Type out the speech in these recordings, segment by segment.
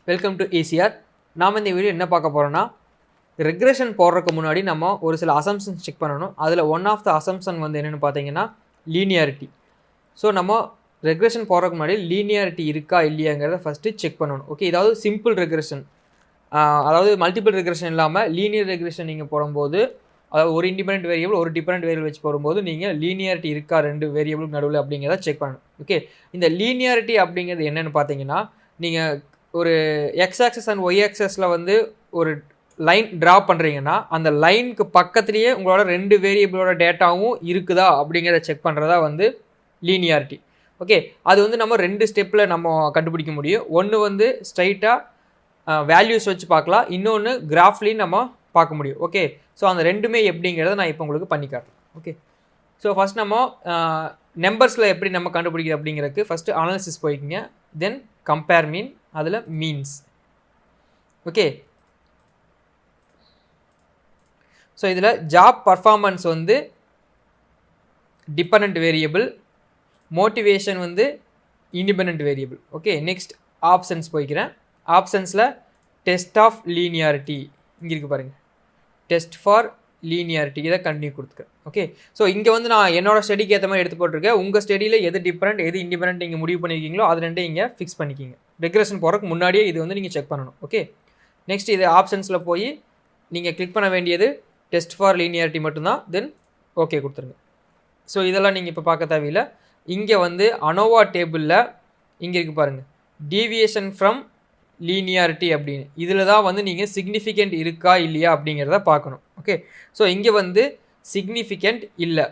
Welcome to ECR. நாம் இந்த video என்ன பார்க்க போகிறோன்னா, ரெக்ரெஷன் போடுறதுக்கு முன்னாடி நம்ம ஒரு சில அசம்ஷன்ஸ் செக் பண்ணணும். அதில் ஒன் ஆஃப் த அசம்ஷன் வந்து என்னென்னு பார்த்தீங்கன்னா லீனியாரிட்டி. ஸோ நம்ம ரெக்ரெஷன் போடுறதுக்கு முன்னாடி லீனியாரிட்டி இருக்கா இல்லையாங்கிறத ஃபஸ்ட்டு செக் பண்ணணும். ஓகே, இதாவது சிம்பிள் ரெக்ரெஷன், அதாவது மல்டிபிள் ரெக்ரெஷன் இல்லாமல் லீனியர் ரெக்ரெஷன் நீங்கள் போடும்போது, அதாவது ஒரு இண்டிபெண்டன்ட் வேரியபிள் ஒரு டிஃபரெண்ட் வேரியபிள் வச்சு போடும்போது நீங்கள் லீனியாரிட்டி இருக்கா ரெண்டு வேரியபிளுக்கு நடுவில் அப்படிங்கிறத செக் பண்ணணும். ஓகே, இந்த லீனியாரிட்டி அப்படிங்கிறது என்னென்னு பார்த்தீங்கன்னா, நீங்கள் ஒரு எக்ஸ் ஆக்சஸ் அண்ட் ஒய் ஆக்சஸில் வந்து ஒரு லைன் ட்ரா பண்ணுறீங்கன்னா அந்த லைனுக்கு பக்கத்துலேயே உங்களோட ரெண்டு வேரியபிளோட டேட்டாவும் இருக்குதா அப்படிங்கிறத செக் பண்ணுறதா வந்து லீனியாரிட்டி. ஓகே, அது வந்து நம்ம ரெண்டு ஸ்டெப்பில் நம்ம கண்டுபிடிக்க முடியும். ஒன்று வந்து ஸ்ட்ரைட்டாக வேல்யூஸ் வச்சு பார்க்கலாம், இன்னொன்று கிராஃப்லேயும் நம்ம பார்க்க முடியும். ஓகே, ஸோ அந்த ரெண்டுமே எப்படிங்கிறத நான் இப்போ உங்களுக்கு பண்ணிக்காட்டுறேன். ஓகே, ஸோ ஃபஸ்ட் நம்ம நம்பர்ஸில் எப்படி நம்ம கண்டுபிடிக்கிறது அப்படிங்கிறதுக்கு ஃபஸ்ட்டு அனாலிசிஸ் போய்க்குங்க, தென் கம்பேர் மீன், அதில் மீன்ஸ். ஓகே, ஸோ இதில் ஜாப் பர்ஃபார்மன்ஸ் வந்து டிபெண்டன்ட் வேரியபிள், மோட்டிவேஷன் வந்து independent variable. Okay, next options போய்க்கிறேன். ஆப்ஷன்ஸில் டெஸ்ட் ஆஃப் லீனியாரிட்டி இங்கே இருக்குது பாருங்கள், டெஸ்ட் ஃபார் லீனியாரிட்டி, இதை கண்டினியூ கொடுத்துருக்கேன். ஓகே, ஸோ இங்கே வந்து நான் என்னோட ஸ்டடிக்கு ஏற்ற மாதிரி எடுத்து போட்டிருக்கேன். உங்கள் ஸ்டடியில் எது டிஃப்ரெண்ட் எது இண்டிபெண்டன்ட் நீங்கள் முடிவு பண்ணியிருக்கீங்களோ அது ரெண்டே இங்கே ஃபிக்ஸ் பண்ணிக்கிங்க. ரெக்ரெஷன் போகிறதுக்கு முன்னாடியே இது வந்து நீங்கள் செக் பண்ணணும். ஓகே, நெக்ஸ்ட் இது ஆப்ஷன்ஸில் போய் நீங்கள் கிளிக் பண்ண வேண்டியது டெஸ்ட் ஃபார் லீனியாரிட்டி மட்டும்தான், தென் ஓகே கொடுத்துருங்க. ஸோ இதெல்லாம் நீங்கள் இப்போ பார்க்க தேவையில்லை. இங்கே வந்து அனோவா டேபிளில் இங்கே இருக்குது பாருங்கள், டீவியேஷன் ஃப்ரம் லீனியாரிட்டி அப்படின்னு, இதில் தான் வந்து நீங்கள் சிக்னிஃபிகண்ட் இருக்கா இல்லையா அப்படிங்கிறத பார்க்கணும். ஓகே, ஸோ இங்கே வந்து சிக்னிஃபிகண்ட் இல்லை.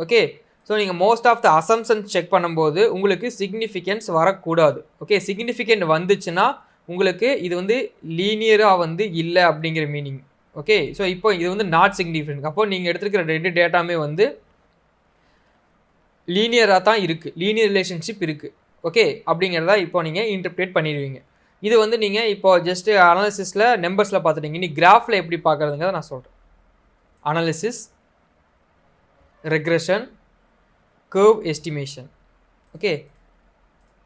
ஓகே, ஸோ நீங்கள் most of the assumptions check பண்ணும்போது உங்களுக்கு சிக்னிஃபிகன்ஸ் வரக்கூடாது. ஓகே, சிக்னிஃபிகண்ட் வந்துச்சுன்னா உங்களுக்கு இது வந்து லீனியராக வந்து இல்லை அப்படிங்கிற மீனிங். ஓகே, ஸோ இப்போ இது வந்து நாட் சிக்னிஃபிகண்ட், அப்போ நீங்கள் எடுத்துருக்கிற ரெண்டு டேட்டாமே வந்து லீனியராக தான் இருக்குது, லீனியர் ரிலேஷன்ஷிப் இருக்குது. ஓகே, அப்படிங்கிறத இப்போ நீங்கள் இன்டர்பிரேட் பண்ணிடுவீங்க. இது வந்து நீங்கள் இப்போ ஜஸ்ட்டு அனாலிசிஸில் நம்பர்ஸில் பார்த்துட்டீங்க. நீ கிராஃபில் எப்படி பார்க்குறதுங்கிறத நான் சொல்கிறேன். Analysis, regression, curve estimation. Okay,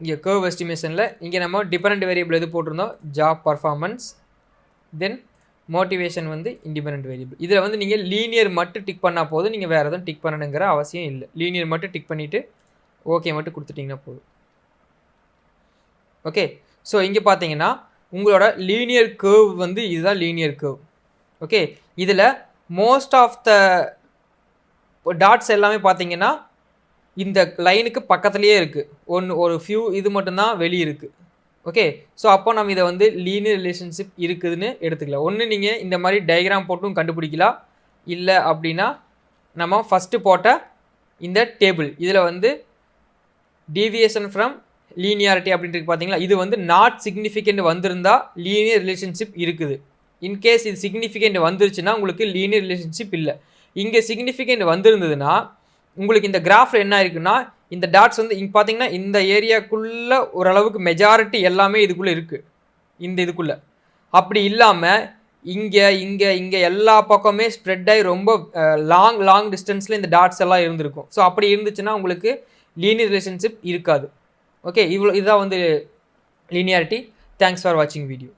இங்கே கர்வ் எஸ்டிமேஷனில் இங்கே நம்ம டிபெண்டன்ட் வேரியபிள் எது போட்டிருந்தோம், ஜாப் பர்ஃபார்மன்ஸ், தென் மோட்டிவேஷன் வந்து இண்டிபெண்டன்ட் வேரியபிள். இதில் வந்து நீங்கள் லீனியர் மட்டும் டிக் பண்ணால் போதும், நீங்கள் வேறு எதுவும் டிக் பண்ணணுங்கிற அவசியம் இல்லை. லீனியர் மட்டும் டிக் பண்ணிவிட்டு ஓகே மட்டும் கொடுத்துட்டிங்கன்னா போதும். ஓகே, ஸோ இங்கே பார்த்தீங்கன்னா உங்களோட லீனியர் கர்வ் வந்து இதுதான் லீனியர் கர்வ். ஓகே, இதில் மோஸ்ட் ஆஃப் த டாட்ஸ் எல்லாமே பார்த்தீங்கன்னா இந்த லைனுக்கு பக்கத்துலேயே இருக்குது. ஒரு ஃபியூ இது மட்டும்தான் வெளியே இருக்குது. ஓகே, ஸோ அப்போ நம்ம இதை வந்து லீனியர் ரிலேஷன்ஷிப் இருக்குதுன்னு எடுத்துக்கலாம். ஒன்று நீங்கள் இந்த மாதிரி டயக்ராம் போட்டும் கண்டுபிடிக்கலாம், இல்லை அப்படின்னா நம்ம ஃபஸ்ட்டு போட்ட இந்த டேபிள் இதில் வந்து டீவியேஷன் ஃப்ரம் லீனியாரிட்டி அப்படின்ட்டு பார்த்தீங்களா, இது வந்து நாட் சிக்னிஃபிகண்ட் வந்திருந்தால் லீனியர் ரிலேஷன்ஷிப் இருக்குது. இன்கேஸ் இது சிக்னிஃபிகண்ட் வந்துருச்சுன்னா உங்களுக்கு லீனியர் ரிலேஷன்ஷிப் இல்லை. இங்கே சிக்னிஃபிகண்ட் வந்திருந்ததுன்னா உங்களுக்கு இந்த கிராஃபில் என்ன இருக்குன்னா, இந்த டாட்ஸ் வந்து இங்கே பார்த்தீங்கன்னா இந்த ஏரியாக்குள்ளே ஓரளவுக்கு மெஜாரிட்டி எல்லாமே இதுக்குள்ளே இருக்குது, இந்த இதுக்குள்ளே. அப்படி இல்லாமல் இங்கே இங்கே இங்கே எல்லா பக்கமே ஸ்ப்ரெட் ஆகி ரொம்ப லாங் டிஸ்டன்ஸில் இந்த டாட்ஸ் எல்லாம் இருந்திருக்கும். ஸோ அப்படி இருந்துச்சுன்னா உங்களுக்கு லீனியர் ரிலேஷன்ஷிப் இருக்காது. ஓகே, இதுதான் வந்து லீனியாரிட்டி. தேங்க்ஸ் ஃபார் வாட்சிங் வீடியோ.